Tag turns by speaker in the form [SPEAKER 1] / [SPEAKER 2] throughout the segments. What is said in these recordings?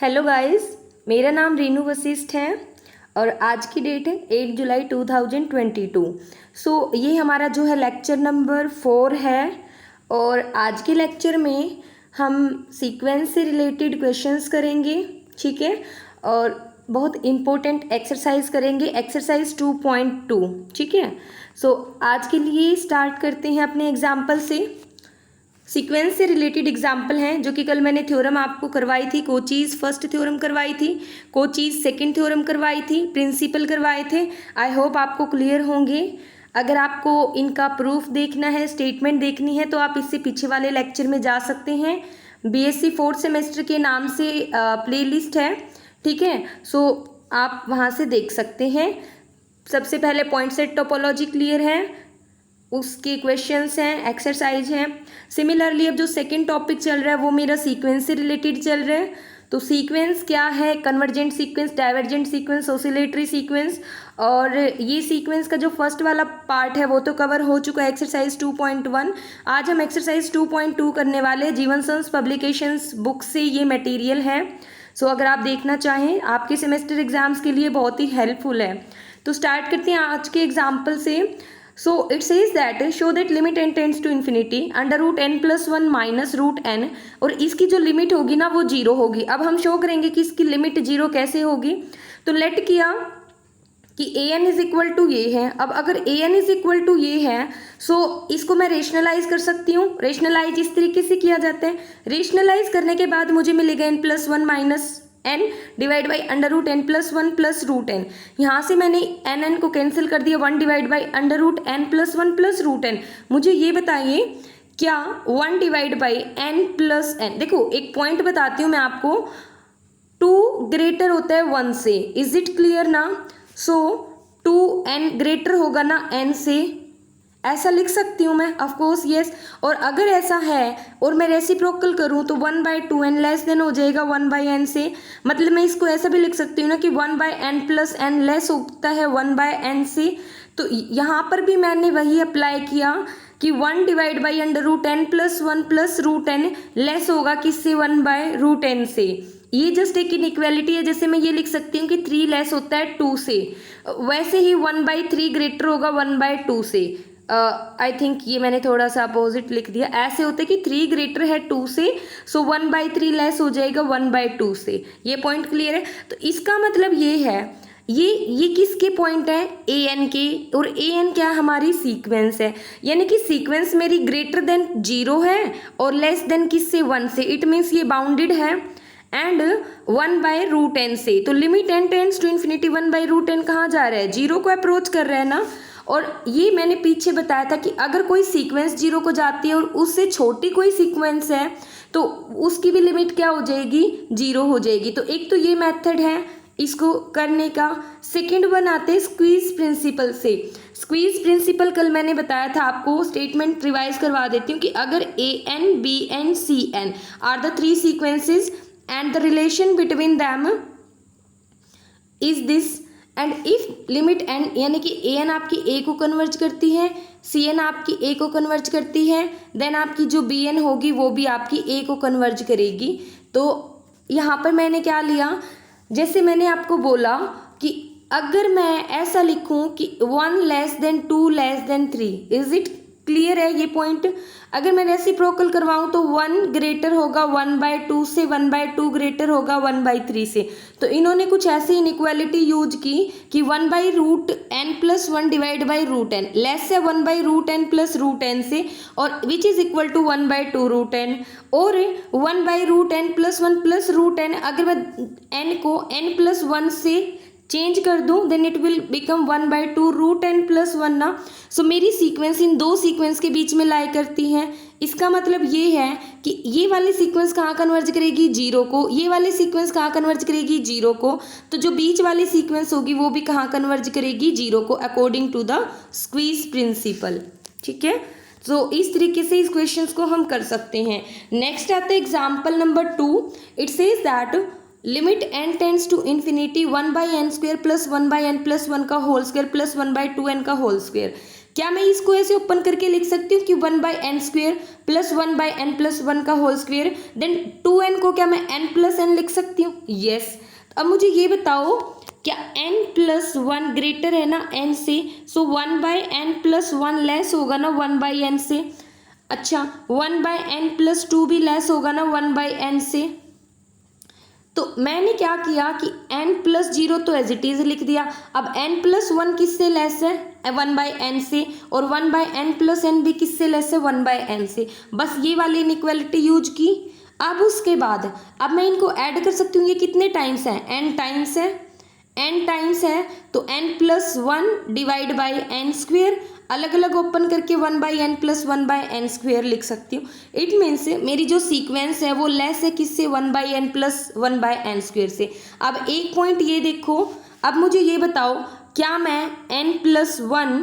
[SPEAKER 1] Hello guys, मेरा नाम रीनू वशिष्ठ है और आज की डेट है 8 जुलाई 2022। ये हमारा जो है लेक्चर नंबर 4 है और आज के लेक्चर में हम सीक्वेंस से रिलेटेड क्वेश्चंस करेंगे, ठीक है। और बहुत इम्पोर्टेंट एक्सरसाइज करेंगे, एक्सरसाइज 2.2, ठीक है। आज के लिए स्टार्ट करते हैं अपने एग्जाम्पल से। सीक्वेंस से रिलेटेड एग्जाम्पल हैं जो कि कल मैंने थ्योरम आपको करवाई थी। कोचीज फर्स्ट थ्योरम करवाई थी, कोचीज सेकंड थ्योरम करवाई थी, प्रिंसिपल करवाए थे। आई होप आपको क्लियर होंगे। अगर आपको इनका प्रूफ देखना है, स्टेटमेंट देखनी है, तो आप इससे पीछे वाले लेक्चर में जा सकते हैं। बीएससी फोर्थ सेमेस्टर के नाम से प्लेलिस्ट है, ठीक है। आप वहाँ से देख सकते हैं। सबसे पहले पॉइंट सेट टोपोलॉजी क्लियर है, उसके क्वेश्चंस हैं, एक्सरसाइज हैं। सिमिलरली अब जो सेकंड टॉपिक चल रहा है वो मेरा सीक्वेंस से रिलेटेड चल रहा है। तो सीक्वेंस क्या है, convergent sequence, divergent sequence, oscillatory sequence. और ये सीक्वेंस का जो फर्स्ट वाला पार्ट है वो तो कवर हो चुका है, एक्सरसाइज 2.1। आज हम एक्सरसाइज 2.2 करने वाले हैं। जीवन संस पब्लिकेशंस बुक से ये मटेरियल है। अगर आप देखना चाहें, आपके सेमेस्टर एग्जाम्स के लिए बहुत ही हेल्पफुल है। तो स्टार्ट करते हैं आज के एग्जाम्पल से। It says that show that limit n tends to infinity under root n plus 1 minus root n, और इसकी जो लिमिट होगी ना वो जीरो होगी। अब हम शो करेंगे कि इसकी लिमिट जीरो कैसे होगी। तो लेट किया कि a n is equal to ये है। अब अगर A n is equal to ये है इसको मैं रेशनलाइज कर सकती हूँ। रेशनलाइज इस तरीके से किया जाता है। रेशनलाइज करने के बाद मुझे मिलेगा n plus 1 minus n divide by under root n plus 1 plus root n। यहाँ से मैंने n को कैंसिल कर दिया, 1 divide by under root n plus 1 plus root n। मुझे ये बताइए क्या 1 divide by n plus n, देखो एक पॉइंट बताती हूँ मैं आपको, 2 ग्रेटर होता है 1 से। इज इट क्लियर ना। 2n ग्रेटर होगा ना n से, ऐसा लिख सकती हूँ मैं, ऑफ कोर्स यस। और अगर ऐसा है और मैं रेसिप्रोकल करूँ तो 1/2n लेस देन हो जाएगा 1/n से। मतलब मैं इसको ऐसा भी लिख सकती हूँ ना कि 1/n प्लस n लेस होता है 1/n से। तो यहाँ पर भी मैंने वही अप्लाई किया कि 1 divide by under root n plus 1 plus root n less होगा किससे, 1/√n से। ये जस्ट एक इनइक्वालिटी है। जैसे मैं ये लिख सकती हूँ कि 3 लेस होता है 2 से, वैसे ही 1/3 ग्रेटर होगा 1/2 से। आई थिंक ये मैंने थोड़ा सा अपोजिट लिख दिया। ऐसे होते कि 3 ग्रेटर है 2 से, 1/3 लेस हो जाएगा 1/2 से। ये पॉइंट क्लियर है। तो इसका मतलब ये है, ये किसके पॉइंट है, ए एन के। और ए एन क्या हमारी सीक्वेंस है, यानी कि सीक्वेंस मेरी ग्रेटर देन 0 है और लेस देन किससे, 1 से। इट मीन्स ये बाउंडेड है एंड 1/√n से। तो limit n tends to infinity 1/√n कहाँ जा रहा है, 0 को अप्रोच कर रहा है ना। और ये मैंने पीछे बताया था कि अगर कोई सीक्वेंस 0 को जाती है और उससे छोटी कोई सीक्वेंस है तो उसकी भी लिमिट क्या हो जाएगी, 0 हो जाएगी। तो एक तो ये मेथड है इसको करने का। सेकंड वन आते हैं स्क्वीज प्रिंसिपल से। स्क्वीज प्रिंसिपल कल मैंने बताया था आपको, स्टेटमेंट रिवाइज करवा देती हूँ कि अगर A N B N C N are the 3 sequences and the relation between them is this and if limit N, यानी कि ए एन आपकी ए को कन्वर्ज करती है, सी एन आपकी ए को कन्वर्ज करती है, देन आपकी जो बी एन होगी वो भी आपकी ए को कन्वर्ज करेगी। तो यहाँ पर मैंने क्या लिया, जैसे मैंने आपको बोला कि अगर मैं ऐसा लिखूं कि 1 less than 2 less than 3, is it clear है ये पॉइंट। अगर मैं रेसिप्रोकल करवाऊं तो 1 ग्रेटर होगा 1/2 से, 1/2 ग्रेटर होगा 1/3 से। तो इन्होंने कुछ ऐसी इनइक्वालिटी यूज की कि 1/√n plus 1 divide by root n less है 1/√n प्लस रूट n से, और which is equal to 1/2√n। और 1/√n plus 1 plus root n, अगर मैं n को n प्लस 1 से चेंज कर दूं then it will become 1/2√n plus 1 ना। मेरी सीक्वेंस इन दो सीक्वेंस के बीच में लाई करती है। इसका मतलब ये है कि ये वाली सीक्वेंस कहाँ कन्वर्ज करेगी, 0 को। ये वाली सीक्वेंस कहाँ कन्वर्ज करेगी, 0 को। तो जो बीच वाली सीक्वेंस होगी वो भी कहाँ कन्वर्ज करेगी, 0 को, according to the squeeze principle, ठीक है। इस तरीके से इस क्वेश्चन को हम कर सकते हैं। नेक्स्ट आते हैं example number 2। It says that limit n tends to infinity 1/n² plus 1/n plus 1 का होल स्क्वायर प्लस 1/2n का होल स्क्वायर। क्या मैं इसको ऐसे ओपन करके लिख सकती हूँ कि 1/n² प्लस 1/n प्लस 1 का होल स्क्वायर, देन 2n को क्या मैं n प्लस n लिख सकती हूँ? यस। अब मुझे ये बताओ क्या n प्लस 1 ग्रेटर है ना n से, सो 1/n प्लस 1 लेस होगा ना 1/n से। अच्छा 1/n प्लस 2 भी लेस होगा ना 1/n से। तो मैंने क्या किया कि n प्लस 0 तो एज इट इज लिख दिया। अब n प्लस 1 किससे लेस है? 1/n से। और 1/n प्लस n भी किससे लेस है? 1/n से। बस ये वाली इनइक्वालिटी यूज की। अब उसके बाद अब मैं इनको ऐड कर सकती हूँ। ये कितने टाइम्स है? n टाइम्स है। n टाइम्स है तो n plus 1 divide by n square, अलग अलग ओपन करके 1/n प्लस 1/n² लिख सकती हूँ। इट मीन्स मेरी जो सीक्वेंस है वो लेस है किससे? 1/n प्लस 1/n² से। अब एक पॉइंट ये देखो, अब मुझे ये बताओ क्या मैं n प्लस 1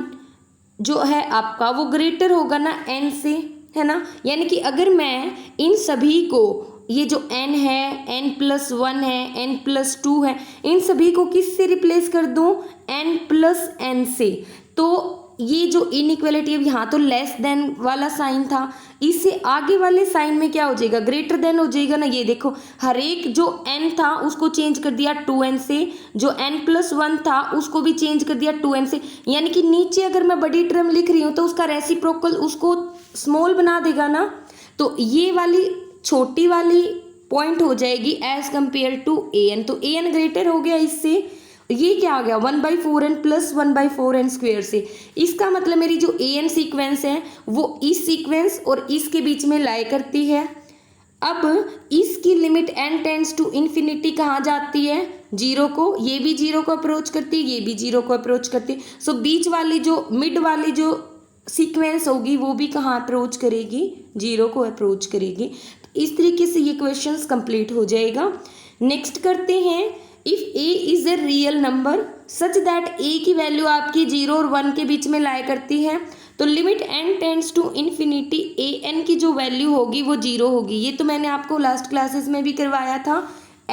[SPEAKER 1] जो है आपका वो ग्रेटर होगा ना n से, है ना? यानी कि अगर मैं इन सभी को, ये जो n है, n प्लस 1 है, n प्लस 2 है, इन सभी को किससे रिप्लेस कर दूं? n प्लस n से। तो ये जो इनइक्वालिटी है, यहाँ तो लेस देन वाला साइन था, इससे आगे वाले साइन में क्या हो जाएगा? ग्रेटर देन हो जाएगा ना। ये देखो हर एक जो n था उसको चेंज कर दिया 2n से, जो n प्लस 1 था उसको भी चेंज कर दिया 2n से। यानी कि नीचे अगर मैं बड़ी टर्म लिख रही हूँ तो उसका रेसिप्रोकल उसको स्मॉल बना देगा ना। तो ये वाली छोटी वाली पॉइंट हो जाएगी एज कंपेयर टू an। तो an ग्रेटर हो गया इससे। ये क्या आ गया? 1/4n प्लस 1/4n² से। इसका मतलब मेरी जो an सीक्वेंस है वो इस सीक्वेंस और इसके बीच में लाई करती है। अब इसकी limit n tends to infinity कहाँ जाती है? 0 को। ये भी 0 को अप्रोच करती है, ये भी 0 को अप्रोच करती है। सो बीच वाली जो मिड वाली जो सीक्वेंस होगी वो भी कहाँ अप्रोच करेगी? 0 को अप्रोच करेगी। तो इस तरीके से ये क्वेश्चंस कंप्लीट हो जाएगा। नेक्स्ट करते हैं, if a is a real number such that a की वैल्यू आपकी 0 और 1 के बीच में लाई करती है, तो limit n tends to infinity an की जो वैल्यू होगी वो 0 होगी। ये तो मैंने आपको लास्ट क्लासेस में भी करवाया था।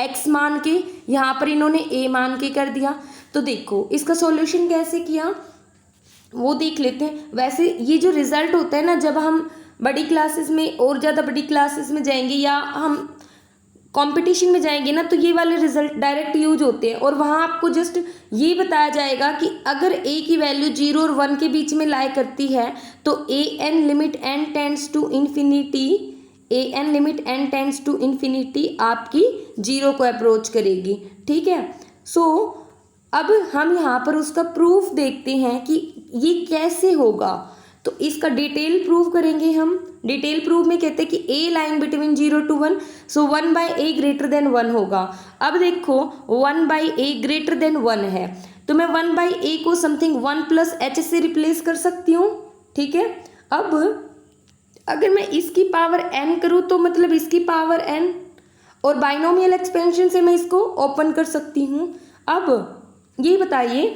[SPEAKER 1] x मान के, यहाँ पर इन्होंने a मान के कर दिया। तो देखो इसका सॉल्यूशन कैसे किया वो देख लेते हैं। वैसे ये जो रिजल्ट होता है ना, जब हम बड़ी क्लासेस में और ज़्यादा बड़ी क्लासेस में जाएंगे या हम कंपटीशन में जाएंगे ना, तो ये वाले रिजल्ट डायरेक्ट यूज होते हैं। और वहाँ आपको जस्ट ये बताया जाएगा कि अगर a की वैल्यू 0 और 1 के बीच में लाई करती है तो an limit n tends to infinity, an limit n tends to infinity आपकी 0 को अप्रोच करेगी। ठीक है। सो अब हम यहाँ पर उसका प्रूफ देखते हैं कि ये कैसे होगा। तो इसका डिटेल प्रूफ करेंगे हम। डिटेल प्रूफ में कहते हैं कि a line between 0 to 1, so 1/a greater than 1 होगा। अब देखो 1/a ग्रेटर देन 1 है तो मैं 1/a को समथिंग 1 प्लस h से रिप्लेस कर सकती हूँ। ठीक है। अब अगर मैं इसकी पावर n करूँ तो मतलब इसकी पावर n, और बाइनोमियल एक्सपेंशन से मैं इसको ओपन कर सकती हूँ। अब ये बताइए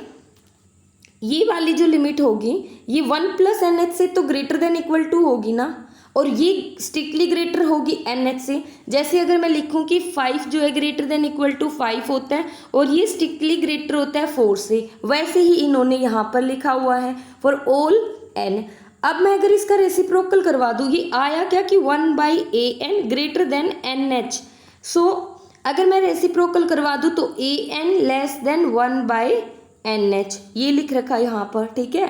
[SPEAKER 1] ये वाली जो लिमिट होगी ये 1 प्लस NH से तो ग्रेटर देन इक्वल टू होगी ना, और ये स्ट्रिक्टली ग्रेटर होगी NH से। जैसे अगर मैं लिखूं कि 5 जो है ग्रेटर देन इक्वल टू 5 होता है और ये स्ट्रिक्टली ग्रेटर होता है 4 से, वैसे ही इन्होंने यहाँ पर लिखा हुआ है फॉर ऑल n। अब मैं अगर इसका रेसिप्रोकल करवा दूँ, ये आया क्या कि 1/an ग्रेटर देन NH। सो अगर मैं रेसिप्रोकल करवा दूँ तो an लेस देन 1/NH, ये लिख रखा है यहाँ पर। ठीक है।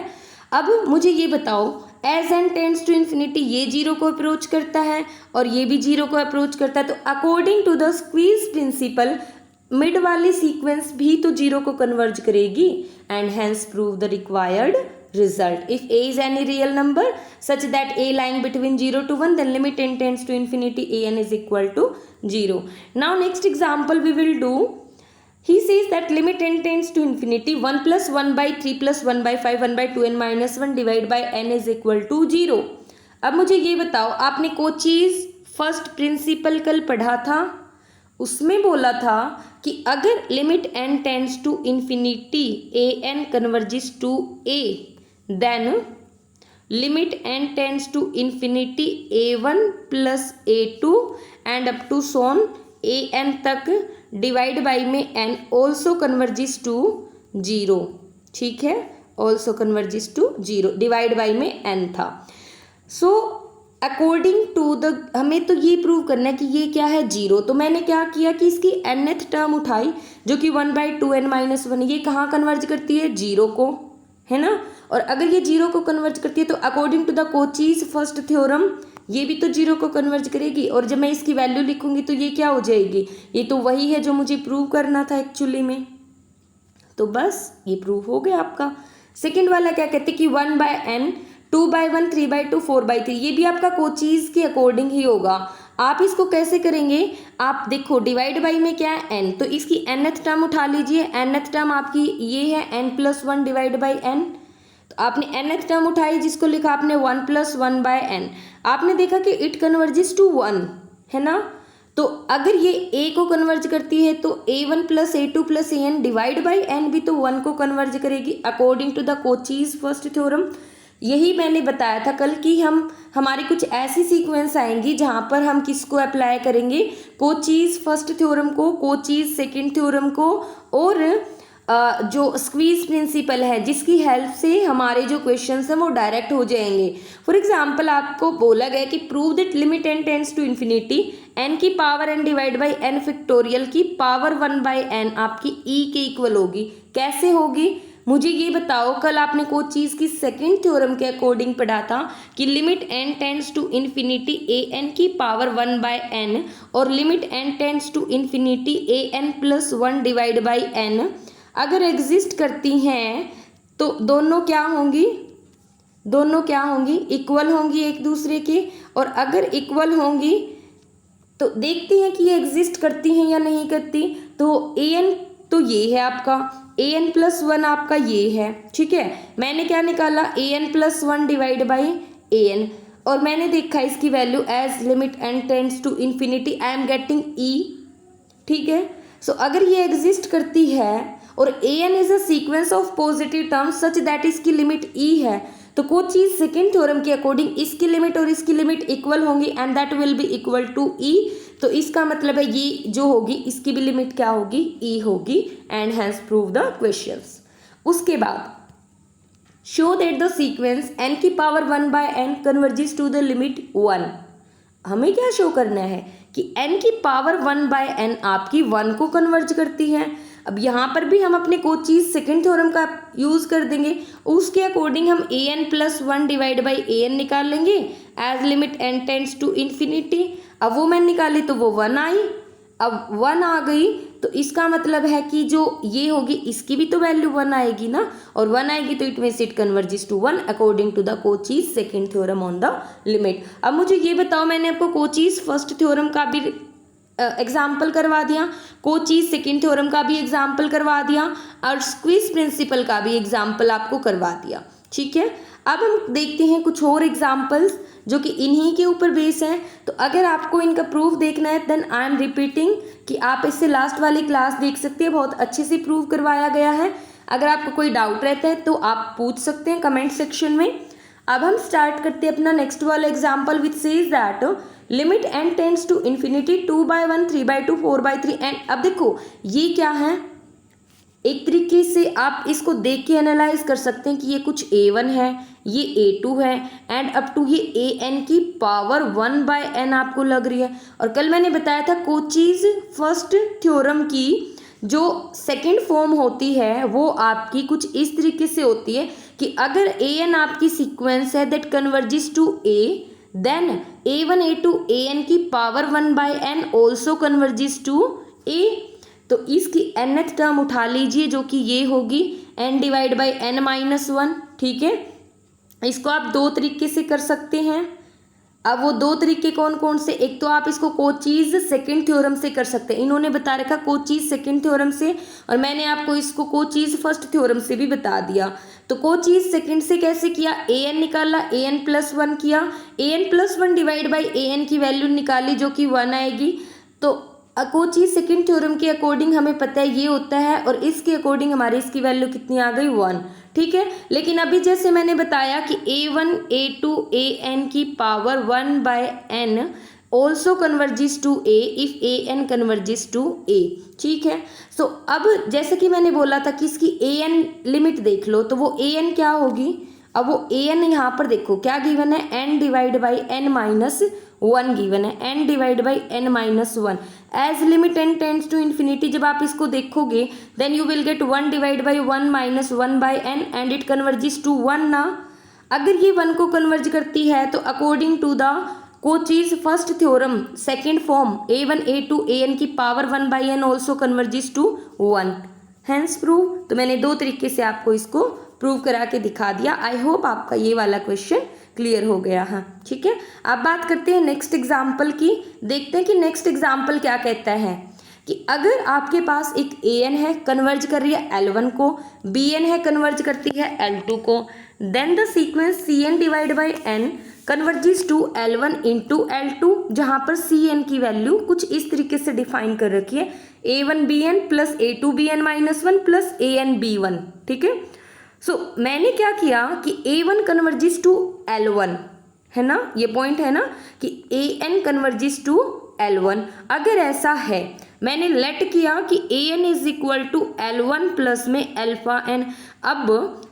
[SPEAKER 1] अब मुझे ये बताओ as n tends to infinity ये 0 को अप्रोच करता है और ये भी 0 को अप्रोच करता है, तो according to the squeeze principle mid वाली सीक्वेंस भी तो 0 को कन्वर्ज करेगी and hence prove the required result. If a is any real number such that a lying between 0 to 1, then limit n tends to infinity an is equal to 0. Now next example we will do. He says that limit n tends to infinity 1 plus 1/3 plus 1/5 1/2n minus 1 divided by n is equal to 0. अब मुझे ये बताओ, आपने कोचीज first principle कल पढ़ा था, उसमें बोला था कि अगर limit n tends to infinity an converges to a, then limit n tends to infinity a1 plus a2 and up to so on an तक डिवाइड बाई में n also converges to 0। ठीक है। Also converges to 0, divide by में n था। So according to the, हमें तो ये prove करना है कि ये क्या है 0। तो मैंने क्या किया कि इसकी nth टर्म उठाई जो कि 1/2n-1, ये कहाँ कन्वर्ज करती है 0 को, है ना। और अगर ये 0 को कन्वर्ज करती है तो according to the Cauchy's first theorem ये भी तो 0 को कन्वर्ज करेगी। और जब मैं इसकी वैल्यू लिखूंगी तो ये क्या हो जाएगी, ये तो वही है जो मुझे प्रूव करना था एक्चुअली में। तो बस ये प्रूव हो गया आपका। सेकंड वाला क्या कहते हैं कि 1/n, 2/1, 3/2, 4/3, ये भी आपका कोचीज के अकॉर्डिंग ही होगा। आप इसको कैसे करेंगे, आप देखो डिवाइड बाई में क्या है n, तो इसकी nth टर्म उठा लीजिए। nth टर्म आपकी ये है n+1 डिवाइड बाई n। तो आपने nth टर्म उठाई जिसको लिखा आपने 1+1/n। आपने देखा कि इट कन्वर्जेस टू 1, है ना। तो अगर ये a को कन्वर्ज करती है तो a1 + a2 + an divide by n भी तो 1 को कन्वर्ज करेगी according to the Cauchy's first theorem. यही मैंने बताया था कल कि हमारी कुछ ऐसी सीक्वेंस आएंगी जहाँ पर हम किसको अप्लाई करेंगे, कोचीज फर्स्ट थ्योरम को, कोचीज सेकंड थ्योरम को, और जो स्क्वीज प्रिंसिपल है जिसकी हेल्प से हमारे जो क्वेश्चंस हैं वो डायरेक्ट हो जाएंगे। फॉर एग्जांपल आपको बोला गया कि prove that limit n tends to infinity n की power n divide by n factorial की पावर 1/n आपकी e के इक्वल होगी। कैसे होगी मुझे ये बताओ। कल आपने कोई चीज़ की सेकंड थ्योरम के अकॉर्डिंग पढ़ा था कि limit n tends to infinity an की पावर 1/n और limit n tends to infinity an+1 divide by n अगर एग्जिस्ट करती हैं तो दोनों क्या होंगी, दोनों क्या होंगी, इक्वल होंगी एक दूसरे के। और अगर इक्वल होंगी तो देखते हैं कि ये एग्जिस्ट करती हैं या नहीं करती। तो an तो ये है आपका, an+1 आपका ये है, ठीक है। मैंने क्या निकाला an+1 डिवाइड बाई an, और मैंने देखा इसकी value as limit n tends to infinity I am getting e, ठीक है। सो अगर ये एग्जिस्ट करती है और an is a sequence of positive terms such that इसकी लिमिट e है, तो कोई चीज़ सेकेंड थ्योरम के अकॉर्डिंग इसकी लिमिट और इसकी लिमिट इक्वल होंगी and that will be equal to e। तो इसका मतलब है ये जो होगी इसकी भी लिमिट क्या होगी, e होगी, and hence prove the questions. उसके बाद show that the sequence n की power 1/n converges to the limit 1। हमें क्या शो करना है कि n की पावर 1/n आपकी 1 को कन्वर्ज करती है। अब यहाँ पर भी हम अपने कोचीज सेकंड थ्योरम का यूज़ कर देंगे, उसके अकॉर्डिंग हम an+1 डिवाइड बाई an निकाल लेंगे as limit n tends to infinity. अब वो मैंने निकाली तो वो 1 आई, अब 1 आ गई तो इसका मतलब है कि जो ये होगी इसकी भी तो वैल्यू 1 आएगी ना, और 1 आएगी तो it means it converges to 1 according to the Cauchy's second theorem on the limit. अब मुझे ये बताओ, मैंने आपको कोचीज फर्स्ट थ्योरम का भी एग्जाम्पल करवा दिया, कोचीज सेकंड थ्योरम का भी एग्जाम्पल करवा दिया, और स्क्वीज प्रिंसिपल का भी एग्जाम्पल आपको करवा दिया, ठीक है। अब हम देखते हैं कुछ और एग्जाम्पल्स जो कि इन्हीं के ऊपर बेस हैं। तो अगर आपको इनका प्रूफ देखना है देन आई एम रिपीटिंग कि आप इससे लास्ट वाली क्लास देख सकते हैं, बहुत अच्छे से प्रूव करवाया गया है। अगर आपको कोई डाउट रहता है तो आप पूछ सकते हैं कमेंट सेक्शन में। अब हम स्टार्ट करते हैं अपना नेक्स्ट वाला example which says that limit n tends to infinity 2/1, 3/2, 4/3 and. अब देखो ये क्या है, एक तरीके से आप इसको देख के एनालाइज कर सकते हैं कि ये कुछ a1 है, ये a2 है, एंड अप टू ये an की पावर 1/n आपको लग रही है। और कल मैंने बताया था कोचीज फर्स्ट थ्योरम की जो सेकंड फॉर्म होती है वो आपकी कुछ इस तरीके से होती है कि अगर an आपकी सीक्वेंस है that converges to a, then a1 a2 an की power 1/n also converges to a। तो इसकी nth टर्म उठा लीजिए जो कि ये होगी n डिवाइड बाई n-1, ठीक है। इसको आप दो तरीके से कर सकते हैं। अब वो दो तरीके कौन कौन से, एक तो आप इसको कोचीज सेकंड थ्योरम से कर सकते हैं, इन्होंने बता रखा कोचीज सेकंड थ्योरम से, और मैंने आपको इसको कोचीज फर्स्ट थ्योरम से भी बता दिया। तो कोचीज सेकंड से कैसे किया, an निकाला, an+1 किया, an+1 डिवाइड बाई an की वैल्यू निकाली जो कि 1 आएगी। तो कोचीज सेकंड थ्योरम के अकॉर्डिंग हमें पता है ये होता है, और इसके अकॉर्डिंग हमारी इसकी वैल्यू कितनी आ गई 1, ठीक है। लेकिन अभी जैसे मैंने बताया कि a1 a2 an की power 1/n also converges to A if A N converges to A. ठीक है, सो अब जैसे कि मैंने बोला था कि इसकी ए एन लिमिट देख लो, तो वो ए एन क्या होगी, अब वो ए एन यहाँ पर देखो क्या गिवन है, N divide by N minus one given है, N divide by N minus one as limit N tends to infinity. जब आप इसको देखोगे then you will get one divide by one minus one by N and it converges to one ना। अगर ये one को converge करती है तो according to the Cauchy's first theorem second form a1 a2 an की power one by N also converges to one, hence prove. तो मैंने दो तरीके से आपको इसको प्रूव करा के दिखा दिया। आई होप आपका ये वाला क्वेश्चन क्लियर हो गया है। ठीक है, अब बात करते हैं नेक्स्ट एग्जाम्पल की। देखते हैं कि नेक्स्ट एग्जाम्पल क्या कहता है कि अगर आपके पास एक an है कन्वर्ज कर रही है L1 को, bn है कन्वर्ज करती है L2 को, then the sequence cn divide by n converges to L1 into L2, जहाँ पर cn की वैल्यू कुछ इस तरीके से डिफाइन कर रखी है a1 bn plus a2 bn minus one plus an b1। ठीक है, सो मैंने क्या किया कि a1 कन्वर्जिस टू L1 है ना, ये पॉइंट है ना कि an कन्वर्जिस टू L1। अगर ऐसा है मैंने लेट किया कि an is equal to L1 plus में अल्फा n। अब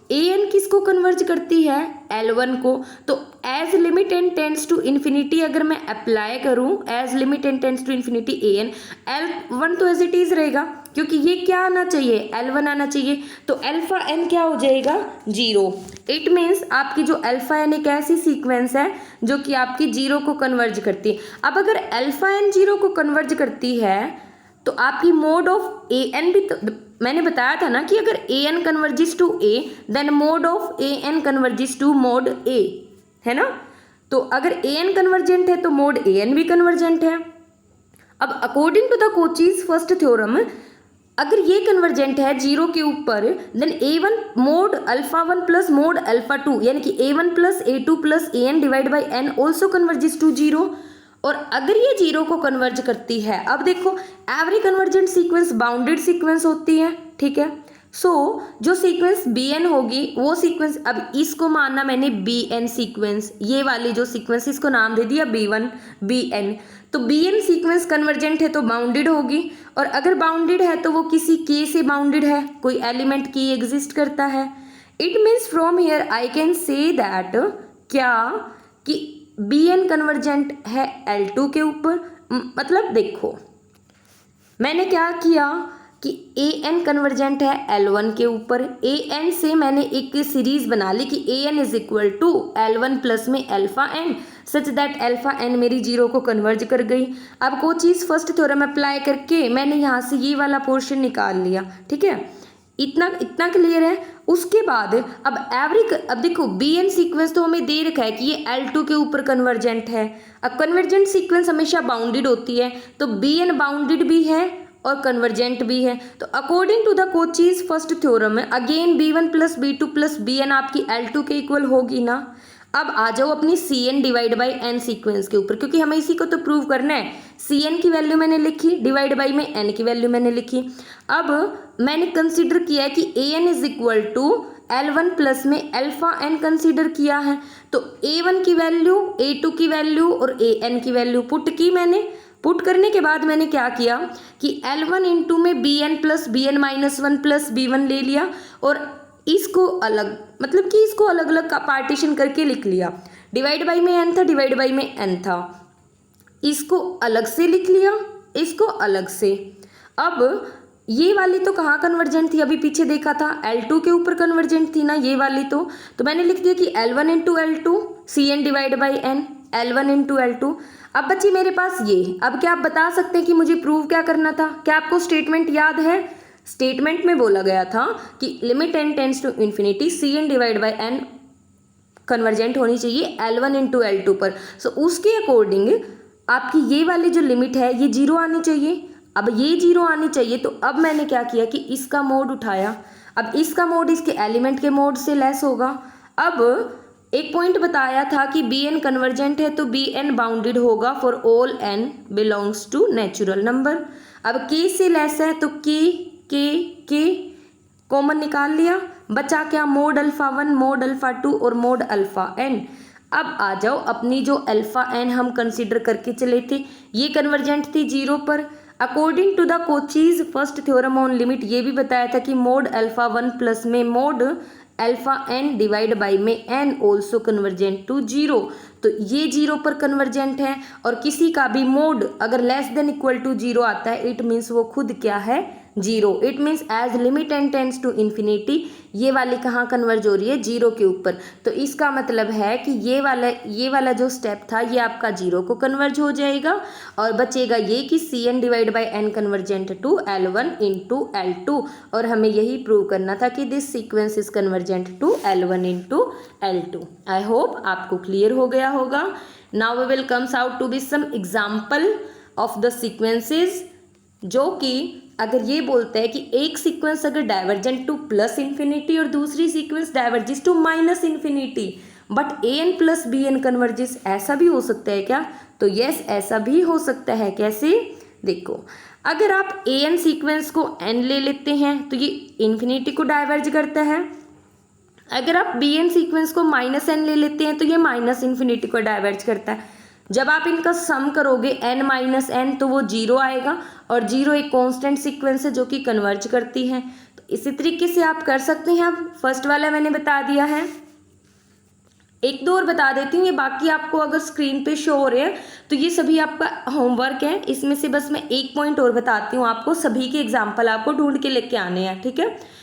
[SPEAKER 1] an किसको कन्वर्ज करती है, L1 को, तो as limit N tends to infinity अगर मैं अप्लाई करूं, as limit N tends to infinity an, L1 तो एज इट इज रहेगा क्योंकि ये क्या आना चाहिए, L1 आना चाहिए, तो अल्फा n क्या हो जाएगा, जीरो। इट मीन्स आपकी जो अल्फा n एक ऐसी सीक्वेंस है जो कि आपकी जीरो को कन्वर्ज करती है। अब अगर अल्फा n जीरो को कन्वर्ज करती है तो आपकी मोड ऑफ ए एन भी, तो मैंने बताया था ना कि अगर A N converges to A then mod of A N converges to mod A, है ना। तो अगर ए एन कन्वर्जेंट है तो मोड ए एन भी कन्वर्जेंट है। अब according to the Cauchy's first theorem अगर ये कन्वर्जेंट है जीरो के ऊपर then A one mod alpha one plus mod alpha two, यानी कि A one plus A two plus A N divide by N also converges to zero. और अगर ये जीरो को कन्वर्ज करती है, अब देखो every convergent sequence bounded sequence होती है। ठीक है, सो जो सीक्वेंस बी एन होगी वो सीक्वेंस, अब इसको मानना मैंने बी एन सीक्वेंस, ये वाली जो सीक्वेंस इसको नाम दे दिया बी वन बी एन। तो बी एन सीक्वेंस कन्वर्जेंट है तो बाउंडेड होगी, और अगर बाउंडेड है तो वो किसी के से बाउंडेड है, कोई एलिमेंट की एग्जिस्ट करता है। It means from here I can say that क्या कि बी एन कन्वर्जेंट है L2 के ऊपर। मतलब देखो मैंने क्या किया कि ए एन कन्वर्जेंट है L1 के ऊपर, ए एन से मैंने एक सीरीज बना ली कि a n is equal to L1 plus में alpha n such that alpha n मेरी जीरो को कन्वर्ज कर गई। अब कोई चीज़ फर्स्ट थ्योरम अप्लाई करके मैंने यहाँ से ये वाला पोर्शन निकाल लिया। ठीक है, इतना क्लियर है। उसके बाद अब देखो बी एन सीक्वेंस तो हमें दे रखा है कि ये L2 के ऊपर कन्वर्जेंट है। अब कन्वर्जेंट सीक्वेंस हमेशा बाउंडेड होती है, तो बी एन बाउंडेड भी है और कन्वर्जेंट भी है। तो according to the Cauchy's first theorem again b one plus b two plus b n आपकी L2 के इक्वल होगी ना। अब आ जाओ अपनी c n divide by n sequence के ऊपर, क्योंकि हमें इसी को तो प्रूव करना है। सी एन की वैल्यू मैंने लिखी, डिवाइड बाई में एन की वैल्यू मैंने लिखी। अब मैंने कंसीडर किया है कि a n is equal to L1 plus में अल्फा एन कंसीडर किया है, तो A1 की वैल्यू, A2 की वैल्यू और AN की वैल्यू पुट की मैंने। पुट करने के बाद मैंने क्या किया कि L1 इंटू में BN plus BN minus one plus B1 ले लिया, और इसको अलग, मतलब कि इसको अलग अलग का पार्टीशन करके लिख लिया। डिवाइड बाई में n था, डिवाइड बाई में n था, इसको अलग से लिख लिया, इसको अलग से। अब ये वाली तो कहाँ कन्वर्जेंट थी, अभी पीछे देखा था L2 के ऊपर कन्वर्जेंट थी ना ये वाली, तो मैंने लिख दिया कि L1 into L2 c n divide by n, L1 into L2। अब बच्ची मेरे पास ये, अब क्या आप बता सकते हैं कि मुझे प्रूव क्या करना था? क्या आपको स्टेटमेंट याद है? स्टेटमेंट में बोला गया था कि limit N tends to infinity c n divide by n convergent होनी चाहिए L1 इंटू L2 पर। सो उसके अकॉर्डिंग आपकी ये वाली जो लिमिट है ये जीरो आनी चाहिए। अब ये जीरो आनी चाहिए, तो अब मैंने क्या किया कि इसका मोड उठाया। अब इसका मोड इसके एलिमेंट के मोड से लेस होगा। अब एक पॉइंट बताया था कि बी एन कन्वर्जेंट है तो बी एन बाउंडेड होगा for all n belongs to natural number. अब के से लेस है तो के कॉमन निकाल लिया, बचा क्या mode alpha one, mod alpha to और मोड अल्फा एन। अब आ जाओ, अपनी जो अल्फा एन हम कंसिडर करके चले थे, ये कन्वर्जेंट थी 0 पर। According to the Cauchy's first theorem on limit ये भी बताया था कि मोड अल्फा 1 प्लस में mod alpha n divide by में एन ऑल्सो कन्वर्जेंट टू 0। तो ये 0 पर कन्वर्जेंट है, और किसी का भी मोड अगर लेस देन इक्वल टू 0 आता है इट मीन्स वो खुद क्या है, 0। It means as limit N tends to infinity, ये वाली कहाँ कन्वर्ज हो रही है, 0 के ऊपर। तो इसका मतलब है कि ये वाला जो स्टेप था ये आपका 0 को कन्वर्ज हो जाएगा, और बचेगा ये कि c n divide by n convergent to L1 into L2, और हमें यही प्रूव करना था कि this sequence is convergent to L1 into L2। I hope आपको क्लियर हो गया होगा। Now we will comes out to be some example of the sequences, जो कि अगर ये बोलते हैं कि एक सीक्वेंस अगर डाइवर्जेंट टू प्लस इन्फिनिटी और दूसरी sequence diverges to minus infinity, but a n plus b n converges, ऐसा भी हो सकता है क्या? तो यस, ऐसा भी हो सकता है। कैसे? देखो, अगर आप ए एन सीक्वेंस को एन ले लेते हैं तो ये इन्फिनिटी को डाइवर्ज करता है। अगर आप बी एन सीक्वेंस को माइनस एन ले लेते हैं तो ये माइनस इन्फिनिटी को डाइवर्ज करता है। जब आप इनका सम करोगे n माइनस एन तो वो 0 आएगा, और 0 एक कांस्टेंट सीक्वेंस है जो कि कन्वर्ज करती है। तो इसी तरीके से आप कर सकते हैं। अब फर्स्ट वाला मैंने बता दिया है, एक दो और बता देती हूँ, ये बाकी आपको अगर स्क्रीन पे शो हो रहे हैं तो ये सभी आपका होमवर्क है। इसमें से बस मैं एक पॉइंट और बताती हूँ आपको, सभी के एग्जाम्पल आपको ढूंढ के लेके आने हैं, ठीक है।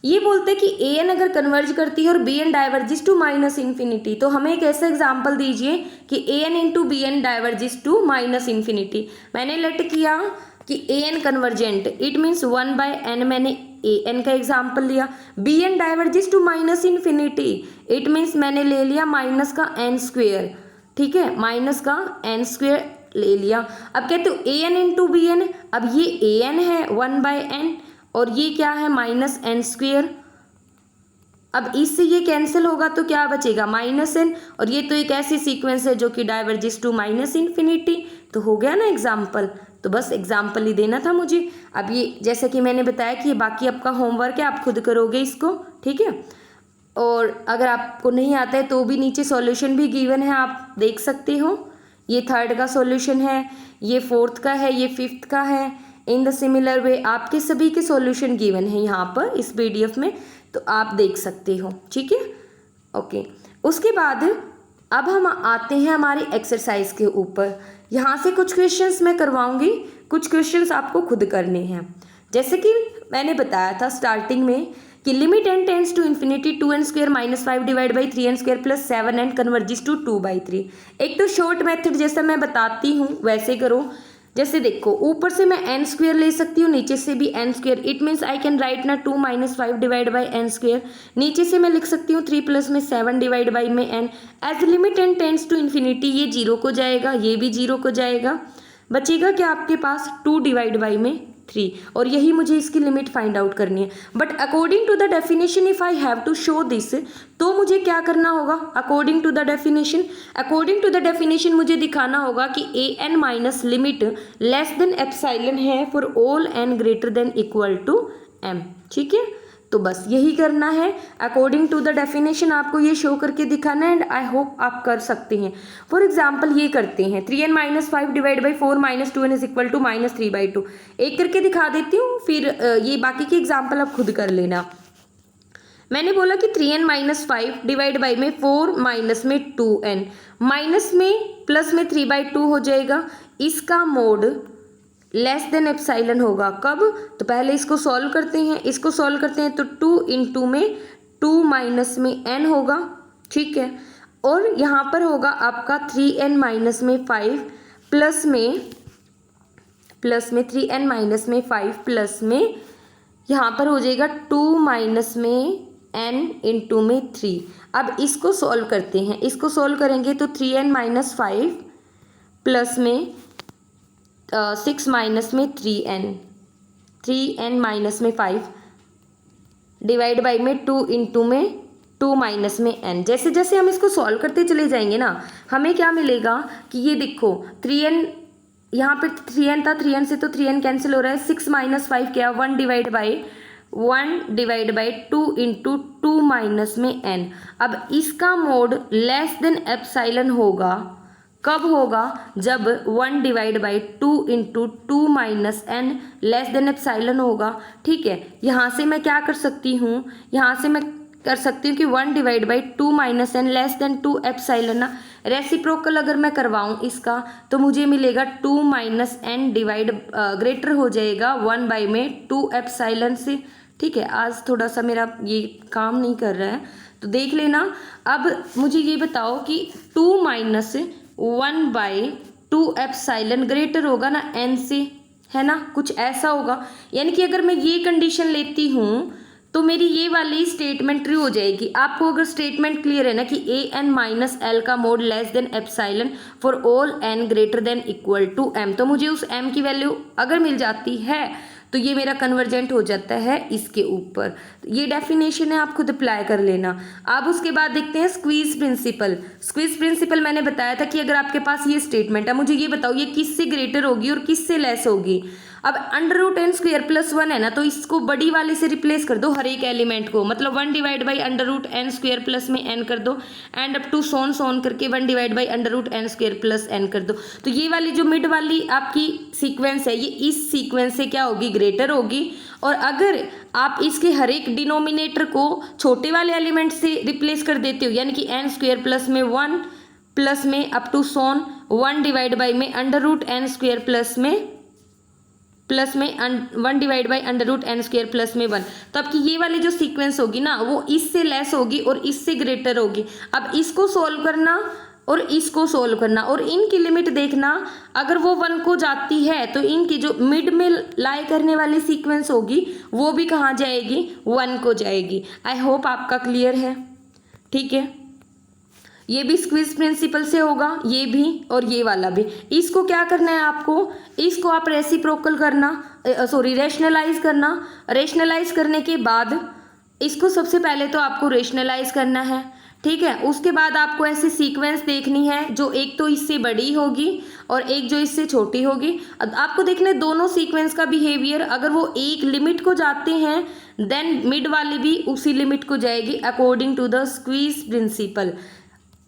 [SPEAKER 1] ये बोलते हैं कि ए एन अगर कन्वर्ज करती है और b n diverges to minus infinity, तो हमें एक ऐसा एग्जाम्पल दीजिए कि a n into b n diverges to minus infinity. मैंने लेट किया कि a N convergent, it means 1 by n, मैंने ए एन का एग्जाम्पल लिया। B n diverges to minus infinity, it means मैंने ले लिया माइनस का एन स्क्वेयर, ठीक है, माइनस का एन स्क्वेयर ले लिया। अब कहते हो ए एन इंटू बी एन, अब ये ए एन है 1 बाय एन और ये क्या है माइनस एन स्क्वेयर। अब इससे ये कैंसिल होगा तो क्या बचेगा, माइनस एन, और ये तो एक ऐसी सीक्वेंस है जो कि डाइवर्जिस टू माइनस इन्फिनिटी। तो हो गया ना एग्जाम्पल, तो बस एग्जाम्पल ही देना था मुझे। अब ये जैसे कि मैंने बताया कि ये बाकी आपका होमवर्क है, आप खुद करोगे इसको, ठीक है। और अगर आपको नहीं आता है तो भी नीचे सॉल्यूशन भी गिवन है, आप देख सकते हो। ये थर्ड का सॉल्यूशन है, ये फोर्थ का है, ये फिफ्थ का है। इन द सिमिलर वे आपके सभी के सॉल्यूशन गिवन है यहाँ पर इस पीडीएफ में, तो आप देख सकते हो, ठीक है। ओके, उसके बाद अब हम आते हैं हमारी एक्सरसाइज के ऊपर। यहाँ से कुछ क्वेश्चंस मैं करवाऊंगी, कुछ क्वेश्चंस आपको खुद करने हैं। जैसे कि मैंने बताया था स्टार्टिंग में कि limit N tends to infinity 2n square minus 5 divide by 3n square plus 7n converges to 2/3। एक तो शॉर्ट मेथड जैसा मैं बताती हूँ वैसे करो। जैसे देखो, ऊपर से मैं एन स्क्वेयर ले सकती हूँ, नीचे से भी n square, it means I can write ना 2 minus 5 divide by n square. नीचे से मैं लिख सकती हूँ 3 प्लस में 7 डिवाइड बाई में n. As limit N tends to infinity, ये 0 को जाएगा, ये भी 0 को जाएगा। बचेगा क्या आपके पास, 2 डिवाइड बाई में 3, और यही मुझे इसकी लिमिट फाइंड आउट करनी है। But according to the definition if I have to show this, तो मुझे क्या करना होगा, अकॉर्डिंग टू द डेफिनेशन मुझे दिखाना होगा कि a n minus limit less than epsilon है for all n greater than equal to m, ठीक है। तो बस यही करना है, अकॉर्डिंग टू द डेफिनेशन आपको ये शो करके दिखाना है, एंड आई होप आप कर सकते हैं। फॉर एग्जाम्पल ये करते हैं 3n minus 5 divide by 4 minus 2n is equal to minus 3/2। एक करके दिखा देती हूँ, फिर ये बाकी के एग्जाम्पल आप खुद कर लेना। मैंने बोला कि 3n माइनस 5 डिवाइड बाई में 4 माइनस में 2n, माइनस में प्लस में 3/2 हो जाएगा। इसका मोड लेस देन एप्सिलॉन होगा, कब, तो पहले इसको सॉल्व करते हैं। इसको सॉल्व करते हैं तो 2 इंटू में 2 माइनस में n होगा, ठीक है। और यहाँ पर होगा आपका 3n माइनस में 5 प्लस में 3n माइनस में 5 प्लस में यहाँ पर हो जाएगा 2 माइनस में n इंटू में 3। अब इसको सॉल्व करते हैं, इसको सॉल्व करेंगे तो 3n माइनस 5 प्लस में 6 माइनस में 3n माइनस में 5 डिवाइड बाई में 2 इंटू में 2 माइनस में n। जैसे जैसे हम इसको सॉल्व करते चले जाएंगे ना, हमें क्या मिलेगा कि ये देखो 3n, यहाँ पे 3n था, 3n से तो 3n कैंसिल हो रहा है। 6 माइनस 5 क्या, 1 डिवाइड बाई 1/2 इंटू 2 माइनस में n। अब इसका मोड लेस देन एप्सिलॉन होगा, कब होगा? जब 1/2 into 2 minus n less than epsilon होगा। ठीक है, यहाँ से मैं क्या कर सकती हूँ, यहाँ से मैं कर सकती हूँ कि 1/2 minus n less than 2 epsilon ना। रेसिप्रोकल अगर मैं करवाऊँ इसका तो मुझे मिलेगा 2 माइनस n डिवाइड ग्रेटर हो जाएगा 1/2 एप्सिलॉन से। ठीक है, आज थोड़ा सा मेरा ये काम नहीं कर रहा है तो देख लेना। अब मुझे ये बताओ कि 2 माइनस 1/2 एप्सिलॉन ग्रेटर होगा ना n से, है ना, कुछ ऐसा होगा। यानी कि अगर मैं ये कंडीशन लेती हूँ तो मेरी ये वाली स्टेटमेंट ट्रू हो जाएगी। आपको अगर स्टेटमेंट क्लियर है ना कि ए एन माइनस एल का mod less than epsilon for all n greater than equal to m, तो मुझे उस एम की वैल्यू अगर मिल जाती है तो ये मेरा कन्वर्जेंट हो जाता है इसके ऊपर। ये डेफिनेशन है, आप खुद अप्लाई कर लेना। अब उसके बाद देखते हैं स्क्वीज प्रिंसिपल। स्क्वीज प्रिंसिपल मैंने बताया था कि अगर आपके पास ये स्टेटमेंट है, मुझे ये बताओ ये किससे ग्रेटर होगी और किससे लेस होगी। अब √n² + 1 है ना, तो इसको बड़ी वाले से रिप्लेस कर दो हर एक एलिमेंट को, मतलब 1/√n² प्लस में n कर दो एंड अप टू सोन करके 1/√n² प्लस n कर दो। तो ये वाली जो मिड वाली आपकी सीक्वेंस है ये इस सीक्वेंस से क्या होगी, ग्रेटर होगी। और अगर आप इसके हर एक डिनोमिनेटर को छोटे वाले एलिमेंट से रिप्लेस कर देते हो, यानी कि n² प्लस में 1 प्लस में up to Son 1/√n² plus में 1/√n² प्लस में 1, तो आपकी ये वाली जो सीक्वेंस होगी ना वो इससे लेस होगी और इससे ग्रेटर होगी। अब इसको सोल्व करना और इसको सोल्व करना और इनकी लिमिट देखना, अगर वो 1 को जाती है तो इनकी जो मिड में लाई करने वाली सीक्वेंस होगी वो भी कहाँ जाएगी, 1 को जाएगी। आई होप आपका क्लियर है। ठीक है, ये भी स्क्वीज प्रिंसिपल से होगा, ये भी और ये वाला भी। इसको क्या करना है आपको, इसको आप रेसिप्रोकल करना, रेशनलाइज करना। रेशनलाइज करने के बाद इसको सबसे पहले तो आपको रेशनलाइज करना है। ठीक है, उसके बाद आपको ऐसी सीक्वेंस देखनी है जो एक तो इससे बड़ी होगी और एक जो इससे छोटी होगी। अब आपको देखना है दोनों सीक्वेंस का बिहेवियर, अगर वो एक लिमिट को जाते हैं देन मिड वाली भी उसी लिमिट को जाएगी according to the squeeze principle.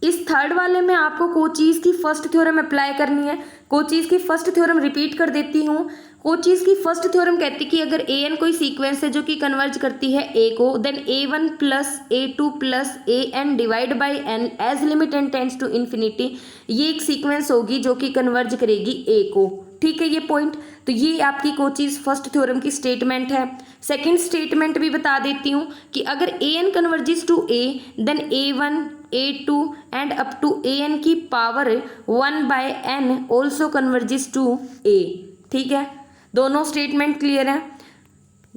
[SPEAKER 1] इस थर्ड वाले में आपको कोचीज की फर्स्ट थ्योरम अप्लाई करनी है। कोचीज की फर्स्ट थ्योरम रिपीट कर देती हूँ। कोचीज की फर्स्ट थ्योरम कहती है कि अगर ए एन कोई सीक्वेंस है जो कि कन्वर्ज करती है ए को, then A1 plus A2 plus AN divide by n as limit N tends to infinity, ये एक सीक्वेंस होगी जो कि कन्वर्ज करेगी ए को। ठीक है, ये पॉइंट, तो ये आपकी कोचीज फर्स्ट थ्योरम की स्टेटमेंट है। सेकंड स्टेटमेंट भी बता देती हूँ कि अगर AN converges to A then A1 A2 and up to AN की power 1/n also converges to A। ठीक है, दोनों स्टेटमेंट क्लियर है।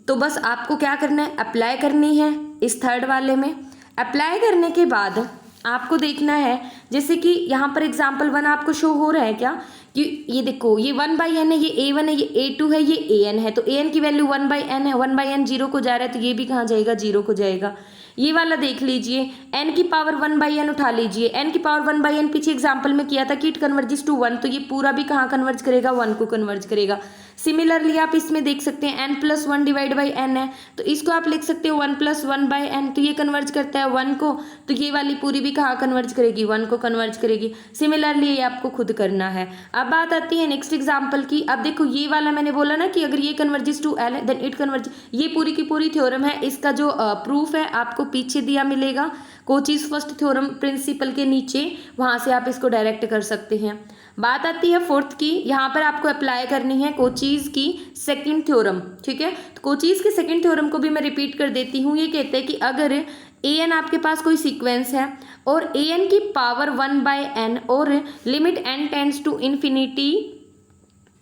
[SPEAKER 1] तो बस आपको क्या करना है, अप्लाई करनी है इस थर्ड वाले में। अप्लाई करने के बाद आपको देखना है, जैसे कि यहाँ पर एग्जाम्पल 1 आपको शो हो रहा है क्या, कि ये देखो ये 1/n है, ये A1 है, ये A2 है, ये AN है, तो AN की वैल्यू 1/n है, 1/n 0 को जा रहा है तो ये भी कहाँ जाएगा, 0 को जाएगा। ये वाला देख लीजिए, n की पावर 1/n उठा लीजिए, n की पावर 1/n पीछे एग्जाम्पल में किया था कि इट कन्वर्जिज टू 1, तो ये पूरा भी कहाँ कन्वर्ज करेगा, 1 को कन्वर्ज करेगा। सिमिलरली आप इसमें देख सकते हैं n+1 डिवाइड बाई n है, तो इसको आप लिख सकते हो 1+1/n, तो ये कन्वर्ज करता है 1 को, तो ये वाली पूरी भी कहाँ कन्वर्ज करेगी, 1 को कन्वर्ज करेगी। सिमिलरली ये आपको खुद करना है। अब बात आती है नेक्स्ट एग्जाम्पल की। अब देखो ये वाला मैंने बोला ना कि अगर ये converges to l then it converge, ये पूरी की पूरी थ्योरम है। इसका जो प्रूफ है आपको पीछे दिया मिलेगा, कोचीज फर्स्ट थ्योरम प्रिंसिपल के नीचे, वहाँ से आप इसको डायरेक्ट कर सकते हैं। बात आती है फोर्थ की, यहाँ पर आपको अप्लाई करनी है कोचीज की सेकंड थ्योरम। ठीक है, तो कोचीज की सेकंड थ्योरम को भी मैं रिपीट कर देती हूँ। ये कहते हैं कि अगर AN आपके पास कोई सीक्वेंस है और AN की पावर 1/n और limit n tends to infinity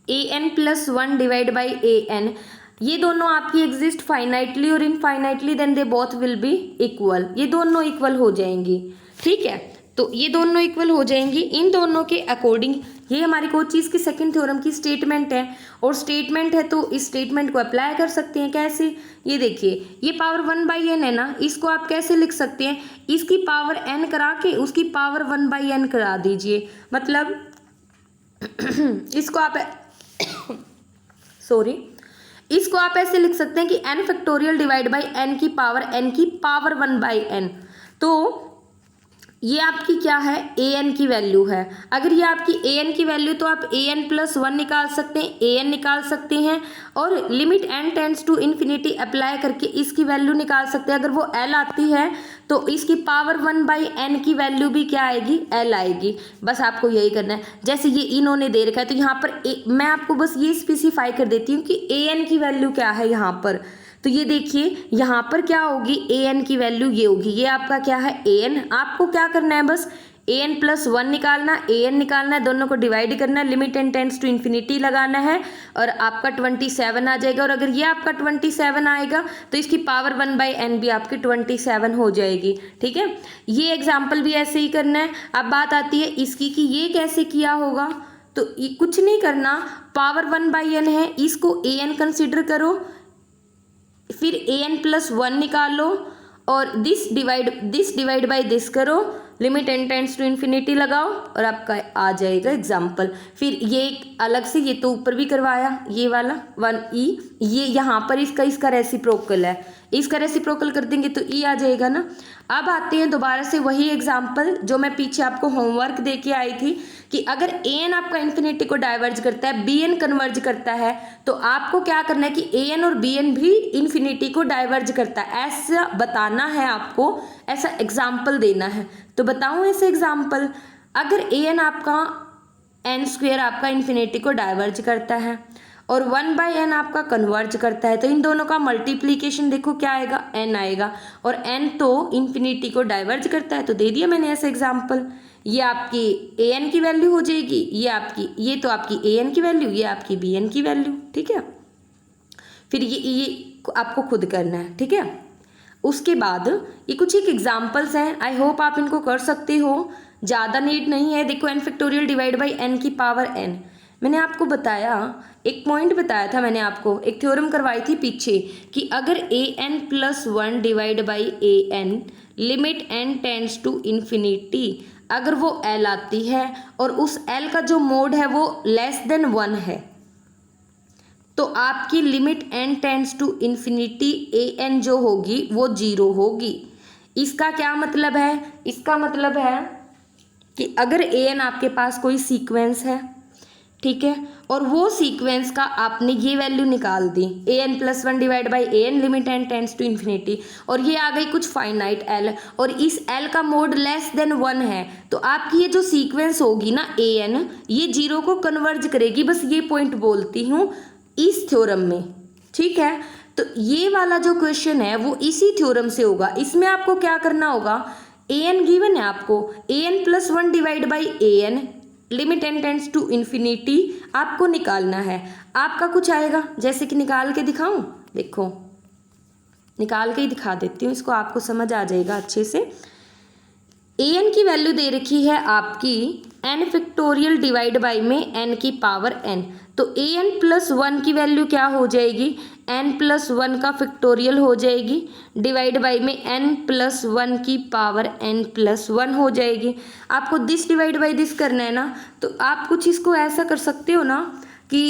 [SPEAKER 1] AN+1 divide by AN, ये दोनों आपकी एग्जिस्ट फाइनाइटली और infinitely, then they both will be equal, ये दोनों इक्वल हो जाएंगी। ठीक है, तो ये दोनों इक्वल हो जाएंगी। इन दोनों के अकॉर्डिंग ये हमारी कोचीज की सेकंड थ्योरम की स्टेटमेंट है, और स्टेटमेंट है तो इस स्टेटमेंट को अप्लाई कर सकते हैं। कैसे, ये देखिए, ये पावर 1/n है ना, इसको आप कैसे लिख सकते हैं, इसकी पावर n करा के उसकी पावर 1/n करा दीजिए, मतलब इसको आप इसको आप ऐसे लिख सकते हैं कि n factorial divide by n की पावर 1 बाई n। तो ये आपकी क्या है, an की वैल्यू है। अगर ये आपकी an की वैल्यू तो आप an प्लस 1 निकाल सकते हैं, an निकाल सकते हैं और limit n tends to infinity apply करके इसकी वैल्यू निकाल सकते हैं। अगर वो l आती है तो इसकी पावर 1 बाई n की वैल्यू भी क्या आएगी, l आएगी। बस आपको यही करना है। जैसे ये इन्होंने दे रखा है तो यहाँ पर मैं आपको बस ये स्पेसिफाई कर देती हूँ कि an की वैल्यू क्या है यहाँ पर। तो ये देखिए यहाँ पर क्या होगी, an की वैल्यू ये होगी, ये आपका क्या है an। आपको क्या करना है, बस an प्लस 1 निकालना, an निकालना है, दोनों को डिवाइड करना है, limit n tends to infinity लगाना है और आपका 27 आ जाएगा। और अगर ये आपका 27 आएगा तो इसकी पावर 1 बाई n भी आपकी 27 हो जाएगी। ठीक है, ये एग्जाम्पल भी ऐसे ही करना है। अब बात आती है इसकी कि ये कैसे किया होगा। तो ये कुछ नहीं करना, पावर 1 बाई n है, इसको an कंसिडर करो, फिर an प्लस 1 निकाल लो और दिस डिवाइड बाई दिस करो, limit n tends to infinity लगाओ और आपका आ जाएगा एग्जाम्पल। फिर ये एक अलग से, ये तो ऊपर भी करवाया, ये वाला 1e, ये यहाँ पर इसका रेसिप्रोकल है, इसका रेसिप्रोकल कर देंगे तो e आ जाएगा ना। अब आते हैं दोबारा से वही एग्जाम्पल जो मैं पीछे आपको होमवर्क दे के आई थी कि अगर an आपका इन्फिनिटी को डाइवर्ज करता है, bn कन्वर्ज करता है, तो आपको क्या करना है कि an और bn भी इन्फिनिटी को डाइवर्ज करता है, ऐसा बताना है आपको, ऐसा एग्जाम्पल देना है। तो बताऊं ऐसे एग्जाम्पल, अगर an आपका n स्क्वेयर आपका इन्फिनिटी को डाइवर्ज करता है और 1 बाई n आपका कन्वर्ज करता है, तो इन दोनों का मल्टीप्लीकेशन देखो क्या आएगा, n आएगा, और n तो इन्फिनिटी को डाइवर्ज करता है, तो दे दिया मैंने ऐसे एग्जाम्पल। ये आपकी an की वैल्यू हो जाएगी, ये तो आपकी an की वैल्यू, ये आपकी bn की वैल्यू। ठीक है, फिर ये आपको खुद करना है। ठीक है, उसके बाद ये कुछ एक एग्जाम्पल्स हैं, आई होप आप इनको कर सकते हो, ज़्यादा नीड नहीं है। देखो n factorial divide by n की पावर n, मैंने आपको बताया, एक पॉइंट बताया था मैंने आपको, एक थ्योरम करवाई थी पीछे कि अगर an plus 1 divide by an limit n tends to infinity, अगर वो l आती है और उस l का जो मोड है वो लेस देन 1 है, तो आपकी limit n tends to infinity an जो होगी वो 0 होगी। इसका क्या मतलब है, इसका मतलब है कि अगर an आपके पास कोई सीक्वेंस है, ठीक है, और वो सीक्वेंस का आपने ये वैल्यू निकाल दी, an plus 1 divide by an limit n tends to infinity, और ये आ गई कुछ फाइनाइट l, और इस l का मोड लेस देन 1 है, तो आपकी ये जो सीक्वेंस होगी ना an, ये 0 को कन्वर्ज करेगी। बस ये पॉइंट बोलती हूँ इस थ्योरम में। ठीक है, तो ये वाला जो क्वेश्चन है वो इसी थ्योरम से होगा। इसमें आपको क्या करना होगा, an गिवन है आपको, an plus 1 divide by an limit n tends to infinity आपको निकालना है। आपका कुछ आएगा, जैसे कि निकाल के दिखाऊं, देखो निकाल के ही दिखा देती हूँ, इसको आपको समझ आ जाएगा अच्छे से। an की वैल्यू दे रखी है आपकी n फैक्टोरियल डिवाइड बाई में n की पावर n, तो an प्लस 1 की वैल्यू क्या हो जाएगी, n प्लस 1 का फैक्टोरियल हो जाएगी, डिवाइड बाई में n प्लस 1 की पावर n प्लस 1 हो जाएगी। आपको दिस डिवाइड बाई दिस करना है ना, तो आप कुछ इसको ऐसा कर सकते हो ना कि